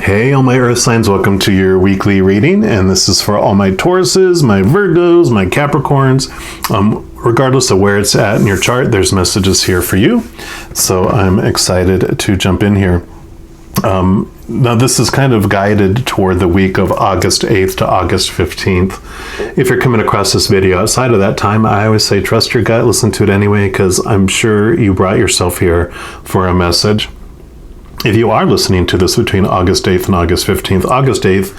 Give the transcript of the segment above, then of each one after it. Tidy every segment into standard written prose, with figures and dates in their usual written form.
Hey, all my earth signs, welcome to your weekly reading, and this is for all my Tauruses, my Virgos, my Capricorns. Regardless of where it's at in your chart, there's messages here for you, so I'm excited to jump in here. Now this is kind of guided toward the week of August 8th to August 15th. If you're coming across this video outside of that time, I always say trust your gut, listen to it anyway, because I'm sure you brought yourself here for a message. If you are listening to this between August 8th and August 15th, August 8th,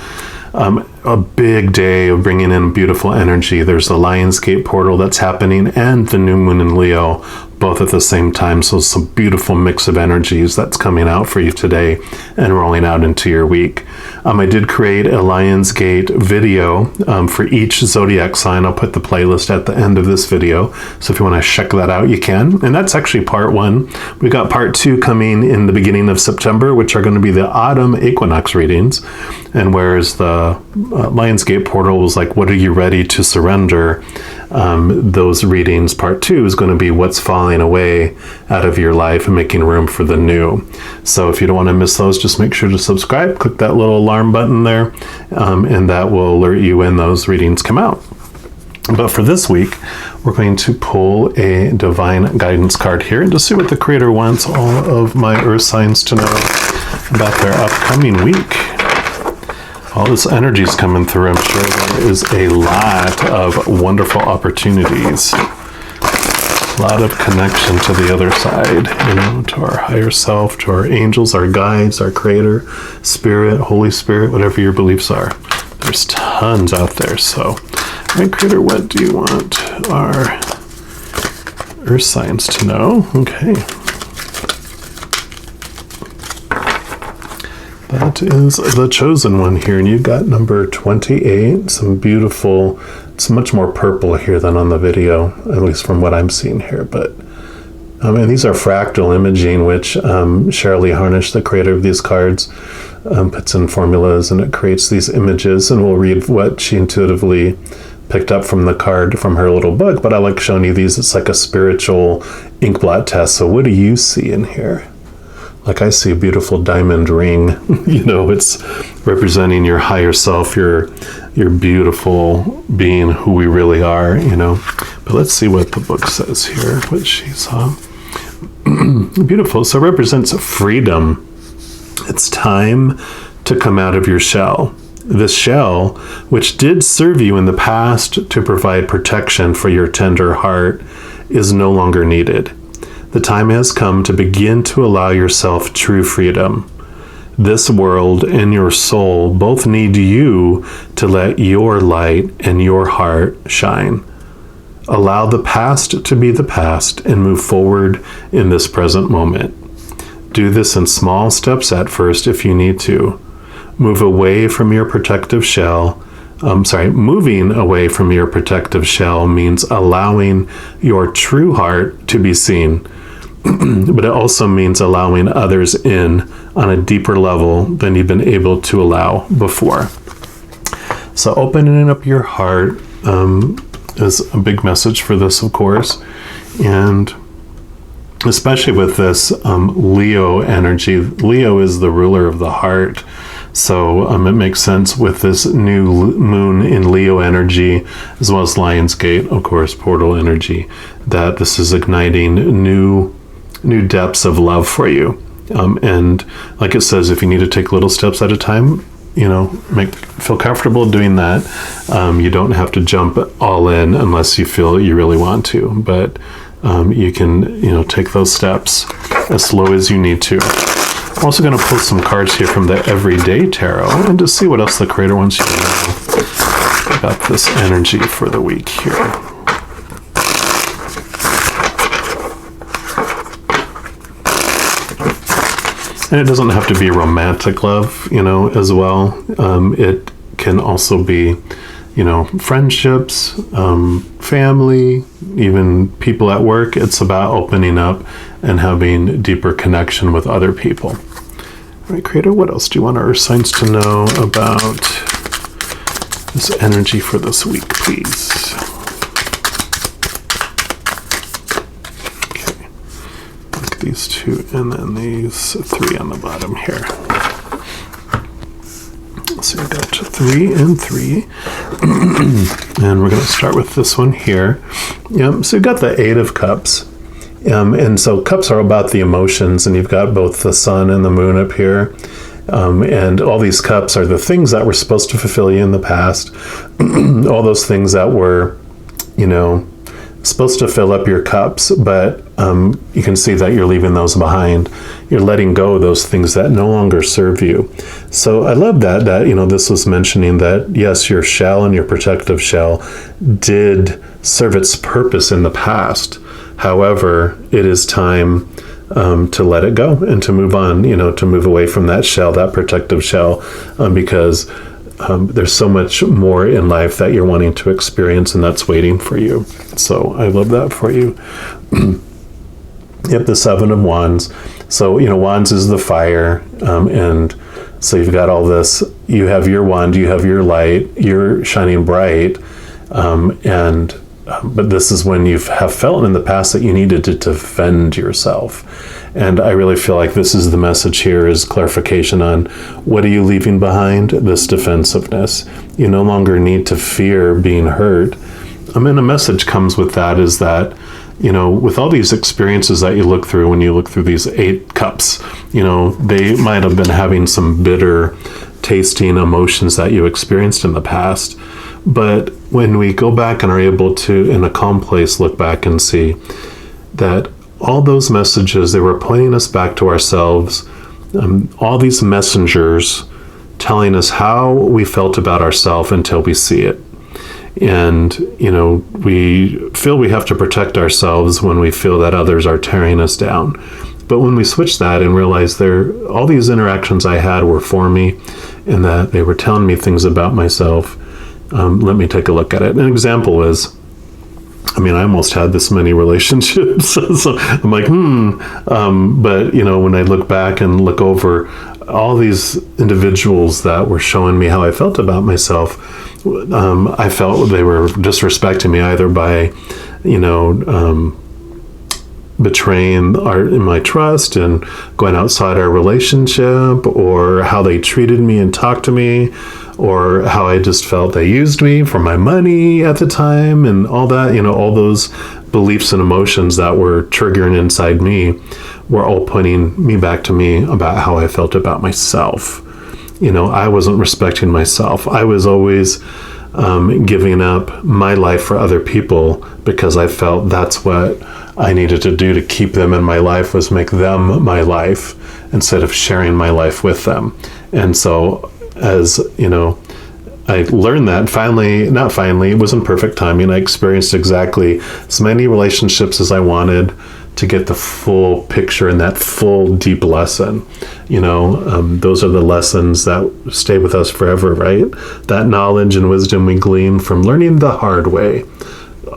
a big day of bringing in beautiful energy. There's the Lionsgate portal that's happening and the new moon in Leo, both at the same time. So some beautiful mix of energies that's coming out for you today and rolling out into your week. I did create a Lionsgate video for each zodiac sign. I'll put the playlist at the end of this video. So if you want to check that out, you can. And that's actually part one. We got part two coming in the beginning of September, which are going to be the autumn equinox readings. And whereas the Lionsgate portal was like, what are you ready to surrender? Those readings, part two, is going to be what's falling away out of your life and making room for the new. So if you don't want to miss those, just make sure to subscribe, click that little alarm button there, and that will alert you when those readings come out. But for this week, we're going to pull a divine guidance card here and just see what the creator wants all of my earth signs to know about their upcoming week. All this energy is coming through. I'm sure there is a lot of wonderful opportunities. A lot of connection to the other side, to our higher self, to our angels, our guides, our creator, spirit, Holy Spirit, whatever your beliefs are. There's tons out there. So, my creator, what do you want our earth signs to know? Okay. That is the chosen one here, and you got number 28. Some beautiful, it's much more purple here than on the video, at least from what I'm seeing here. But and these are fractal imaging, which Cheryl Lee Harnish, the creator of these cards, puts in formulas, and it creates these images. And we'll read what she intuitively picked up from the card from her little book. But I like showing you these. It's like a spiritual ink blot test. So what do you see in here? Like I see a beautiful diamond ring, it's representing your higher self, your beautiful being, who we really are, But let's see what the book says here, what she saw. Beautiful. So it represents freedom. It's time to come out of your shell. This shell, which did serve you in the past to provide protection for your tender heart, is no longer needed. The time has come to begin to allow yourself true freedom. This world and your soul both need you to let your light and your heart shine. Allow the past to be the past and move forward in this present moment. Do this in small steps at first if you need to. Moving away from your protective shell means allowing your true heart to be seen. But it also means allowing others in on a deeper level than you've been able to allow before. So opening up your heart is a big message for this, of course. And especially with this Leo energy. Leo is the ruler of the heart. So it makes sense with this new moon in Leo energy, as well as Lionsgate, of course, portal energy, that this is igniting new depths of love for you. And like it says, if you need to take little steps at a time, feel comfortable doing that. You don't have to jump all in unless you feel you really want to, but you can, take those steps as slow as you need to. I'm also going to pull some cards here from the Everyday Tarot and just see what else the creator wants you to know about this energy for the week here. And it doesn't have to be romantic love, as well. It can also be, friendships, family, even people at work. It's about opening up and having deeper connection with other people. All right, creator, what else do you want our signs to know about this energy for this week, please? Okay. These two and then these three on the bottom here. So you got 3 and 3. And we're going to start with this one here. So you've got the 8 of Cups. And so cups are about the emotions, and you've got both the sun and the moon up here. And all these cups are the things that were supposed to fulfill you in the past. All those things that were, supposed to fill up your cups, but you can see that you're leaving those behind. You're letting go of those things that no longer serve you. So I love that this was mentioning that, yes, your shell and your protective shell did serve its purpose in the past. However, it is time to let it go and to move on, to move away from that shell, that protective shell, because there's so much more in life that you're wanting to experience, and that's waiting for you. So I love that for you. Yep, the 7 of Wands. So, Wands is the fire, and so you've got all this. You have your wand, you have your light, you're shining bright, but this is when you have felt in the past that you needed to defend yourself. And I really feel like this is the message here, is clarification on what are you leaving behind? This defensiveness. You no longer need to fear being hurt. A message comes with that is that, with all these experiences that you look through, when you look through these 8 cups, they might have been having some bitter tasting emotions that you experienced in the past. But when we go back and are able to, in a calm place, look back and see that all those messages, they were pointing us back to ourselves, all these messengers telling us how we felt about ourselves until we see it. And, we feel we have to protect ourselves when we feel that others are tearing us down. But when we switch that and realize all these interactions I had were for me, and that they were telling me things about myself, let me take a look at it. An example is, I almost had this many relationships. So I'm like, but, when I look back and look over all these individuals that were showing me how I felt about myself, I felt they were disrespecting me either by, betraying my trust and going outside our relationship, or how they treated me and talked to me, or how I just felt they used me for my money at the time, and all that, all those beliefs and emotions that were triggering inside me were all pointing me back to me about how I felt about myself. I wasn't respecting myself. I was always giving up my life for other people because I felt that's what I needed to do to keep them in my life, was make them my life instead of sharing my life with them. And so, as I learned that not finally, it wasn't perfect timing. I experienced exactly as many relationships as I wanted to get the full picture and that full deep lesson. Those are the lessons that stay with us forever, right? That knowledge and wisdom we glean from learning the hard way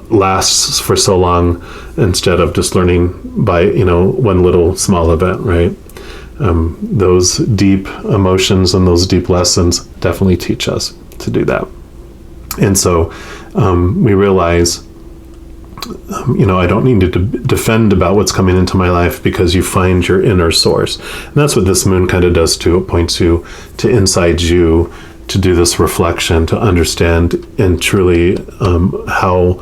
lasts for so long, instead of just learning by, one little small event, right? Those deep emotions and those deep lessons definitely teach us to do that. And so we realize, I don't need to defend about what's coming into my life, because you find your inner source. And that's what this moon kind of does too. It points you to inside you, to do this reflection, to understand and truly how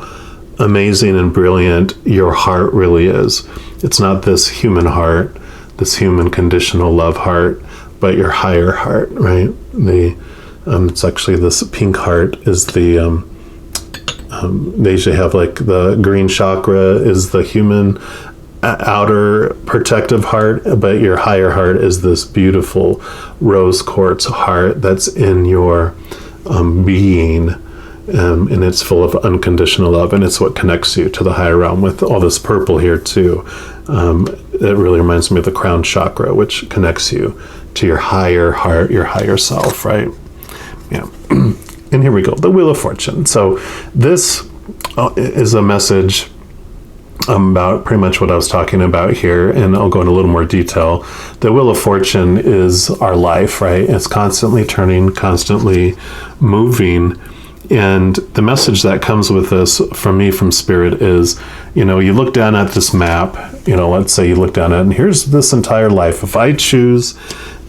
amazing and brilliant your heart really is. It's not this human heart, this human conditional love heart, but your higher heart, right? It's actually this pink heart is the they usually have like the green chakra is the human outer protective heart, but your higher heart is this beautiful rose quartz heart that's in your being, and it's full of unconditional love, and it's what connects you to the higher realm. With all this purple here too, it really reminds me of the crown chakra, which connects you to your higher heart, your higher self, right? Yeah. And here we go, the Wheel of Fortune. So this is a message about pretty much what I was talking about here, and I'll go in a little more detail. The Wheel of Fortune is our life, right? It's constantly turning, constantly moving. And the message that comes with this from me, from Spirit, is, you look down at this map, let's say you look down at it, and here's this entire life. If I choose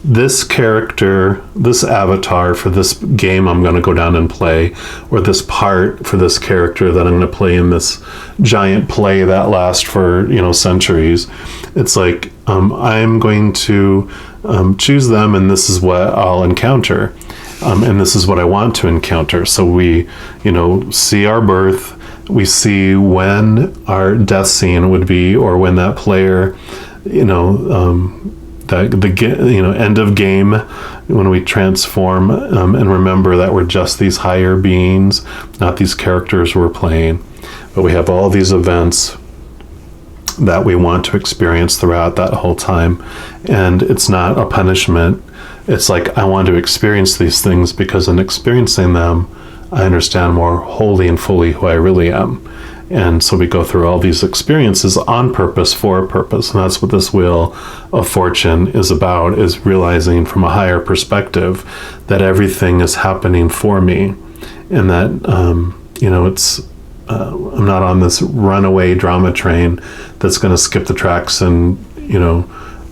this character, this avatar for this game I'm going to go down and play, or this part for this character that I'm going to play in this giant play that lasts for, centuries. It's like, I'm going to choose them, and this is what I'll encounter. And this is what I want to encounter. So we, see our birth, we see when our death scene would be, or when that player, end of game, when we transform, and remember that we're just these higher beings, not these characters we're playing, but we have all these events that we want to experience throughout that whole time. And it's not a punishment. It's like, I want to experience these things because in experiencing them, I understand more wholly and fully who I really am. And so we go through all these experiences on purpose, for a purpose. And that's what this Wheel of Fortune is about, is realizing from a higher perspective that everything is happening for me. And that, it's, I'm not on this runaway drama train that's going to skip the tracks and,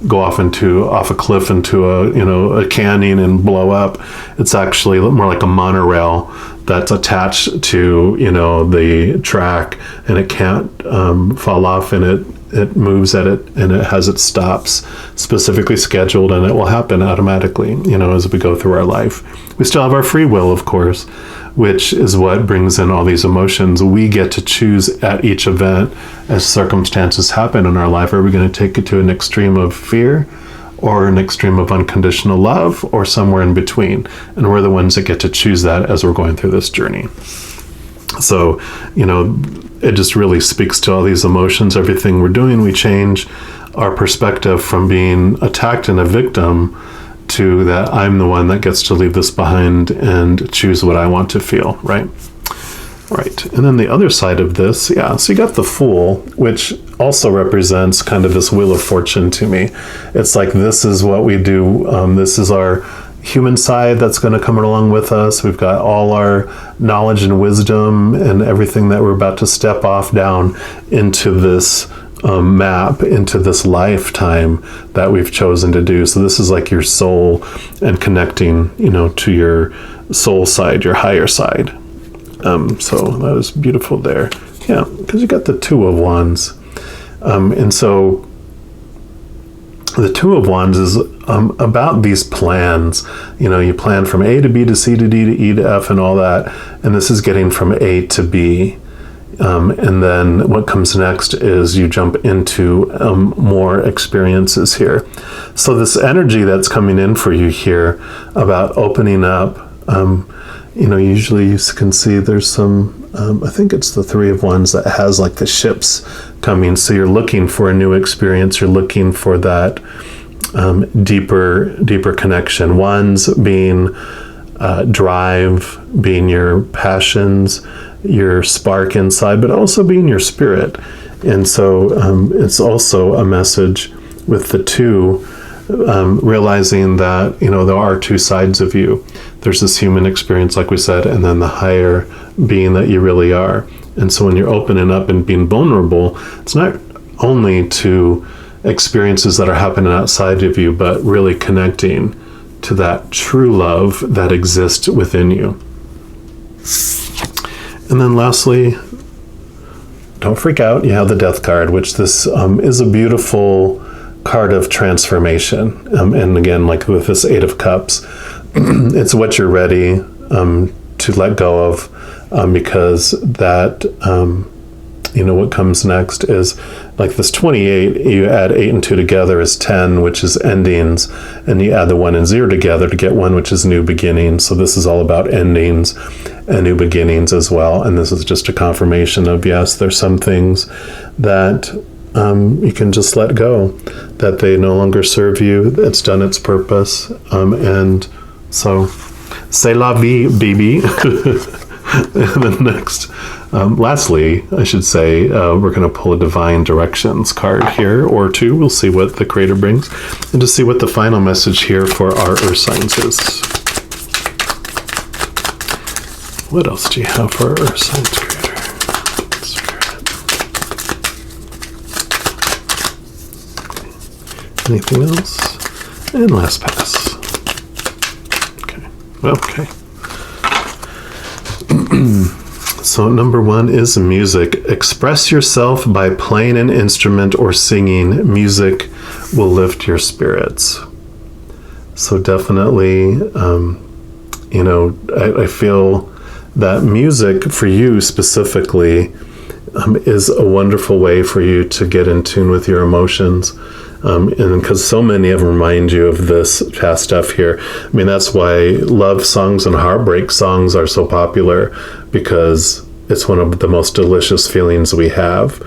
go off a cliff into a canyon and blow up. It's actually more like a monorail that's attached to the track, and it can't fall off, and it moves at it, and it has its stops specifically scheduled, and it will happen automatically as we go through our life. We still have our free will, of course, which is what brings in all these emotions. We get to choose at each event as circumstances happen in our life. Are we going to take it to an extreme of fear, or an extreme of unconditional love, or somewhere in between? And we're the ones that get to choose that as we're going through this journey. So, it just really speaks to all these emotions. Everything we're doing, we change our perspective from being attacked and a victim to that I'm the one that gets to leave this behind and choose what I want to feel, right? Right. And then the other side of this, so you got the Fool, which also represents kind of this Wheel of Fortune to me. It's like, this is what we do. This is our human side that's going to come along with us. We've got all our knowledge and wisdom and everything that we're about to step off down into this map, into this lifetime that we've chosen to do. So this is like your soul and connecting, to your soul side, your higher side. So that is beautiful there. Yeah, because you got the Two of Wands. And so the Two of Wands is about these plans. You plan from A to B to C to D to E to F and all that. And this is getting from A to B. And then what comes next is you jump into more experiences here. So this energy that's coming in for you here about opening up, usually you can see there's some, I think it's the Three of Wands that has like the ships coming. So you're looking for a new experience. You're looking for that deeper connection. Wands being drive, being your passions, your spark inside, but also being your spirit. And so it's also a message with the two, realizing that, there are two sides of you. There's this human experience, like we said, and then the higher being that you really are. And so when you're opening up and being vulnerable, it's not only to experiences that are happening outside of you, but really connecting to that true love that exists within you. And then lastly, don't freak out. You have the Death card, which this is a beautiful card of transformation. And again, like with this Eight of Cups, it's what you're ready to let go of, because that, what comes next is like this 28, you add 8 and 2 together is 10, which is endings, and you add the 1 and 0 together to get 1, which is new beginnings. So this is all about endings and new beginnings as well. And this is just a confirmation of, yes, there's some things that you can just let go, that they no longer serve you. It's done its purpose. And so, c'est la vie, baby. And then next, lastly, I should say, we're going to pull a Divine Directions card here, or two. We'll see what the Creator brings, and to see what the final message here for our Earth signs is. What else do you have for our Earth signs, Creator? Spirit. Anything else? And last pass. Okay. So number 1 is music. Express yourself by playing an instrument or singing. Music will lift your spirits. So definitely, I feel that music for you specifically is a wonderful way for you to get in tune with your emotions. And because so many of them remind you of this past stuff here. I mean, that's why love songs and heartbreak songs are so popular, because it's one of the most delicious feelings we have.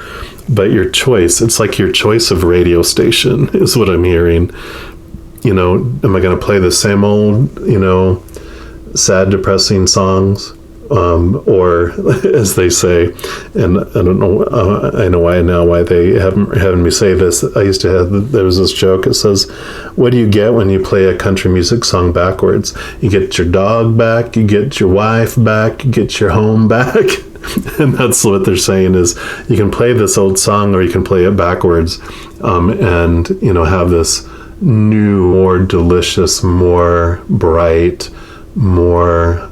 But your choice, it's like your choice of radio station is what I'm hearing. Am I going to play the same old, sad, depressing songs? Or as they say, and I don't know, I know why they haven't having me say this. I used to have, there was this joke. It says, what do you get when you play a country music song backwards? You get your dog back, you get your wife back, you get your home back. And that's what they're saying is you can play this old song or you can play it backwards, and, have this new, more delicious, more bright, more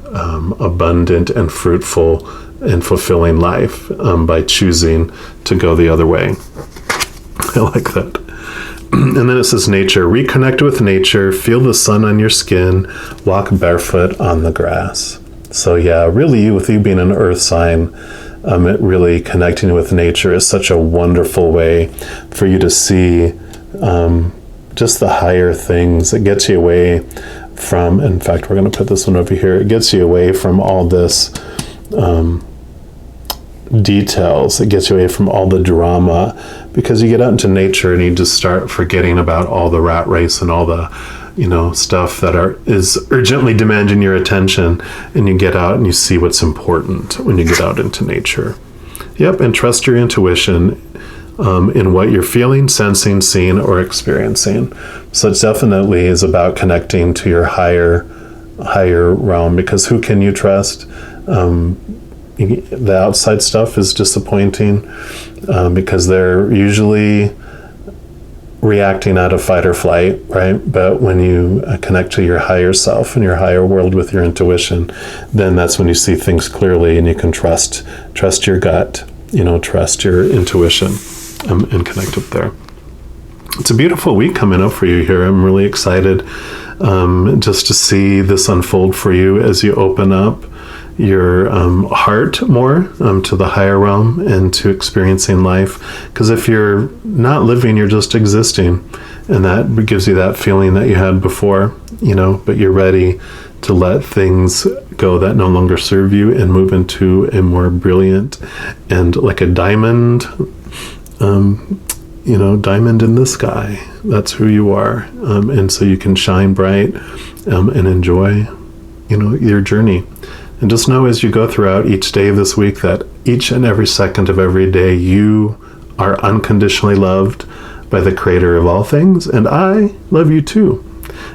abundant and fruitful and fulfilling life by choosing to go the other way. I like that. And then it says nature. Reconnect with nature. Feel the sun on your skin. Walk barefoot on the grass. So yeah, really, with you being an earth sign, it really connecting with nature is such a wonderful way for you to see just the higher things. It gets you away from, in fact, we're going to put this one over here. It gets you away from all this details. It gets you away from all the drama, because you get out into nature and you just start forgetting about all the rat race and all the, stuff that is urgently demanding your attention, and you get out and you see what's important when you get out into nature. Yep, and trust your intuition in what you're feeling, sensing, seeing, or experiencing. So it definitely is about connecting to your higher realm, because who can you trust? The outside stuff is disappointing because they're usually reacting out of fight or flight, right? But when you connect to your higher self and your higher world with your intuition, then that's when you see things clearly and you can trust your gut, trust your intuition, and connect up there. It's a beautiful week coming up for you here. I'm really excited just to see this unfold for you as you open up your heart more to the higher realm and to experiencing life. Because if you're not living, you're just existing, and that gives you that feeling that you had before, but you're ready to let things go that no longer serve you and move into a more brilliant and like a diamond, diamond in the sky. That's who you are. And so you can shine bright and enjoy, your journey. And just know as you go throughout each day of this week that each and every second of every day, you are unconditionally loved by the Creator of all things. And I love you too.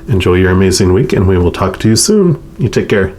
Enjoy your amazing week, and we will talk to you soon. You take care.